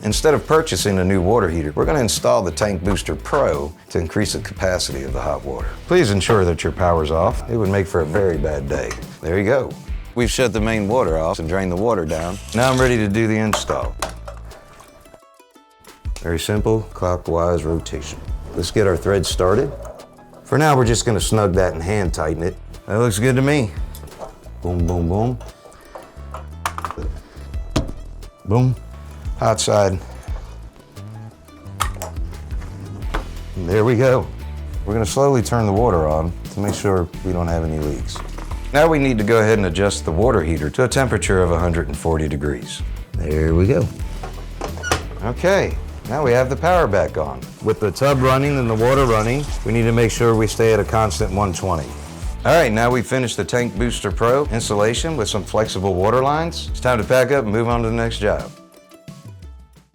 Instead of purchasing a new water heater, we're going to install the Tank Booster Pro to increase the capacity of the hot water. Please ensure that your power's off. It would make for a very bad day. There you go. We've shut the main water off and drained the water down. Now I'm ready to do the install. Very simple, clockwise rotation. Let's get our thread started. For now, we're just going to snug that and hand tighten it. That looks good to me. Boom, boom, boom. Boom. Hot side. And there we go. We're going to slowly turn the water on to make sure we don't have any leaks. Now we need to go ahead and adjust the water heater to a temperature of 140 degrees. There we go. Okay, now we have the power back on. With the tub running and the water running, we need to make sure we stay at a constant 120. All right, now we've finished the Tank Booster Pro installation with some flexible water lines. It's time to pack up and move on to the next job.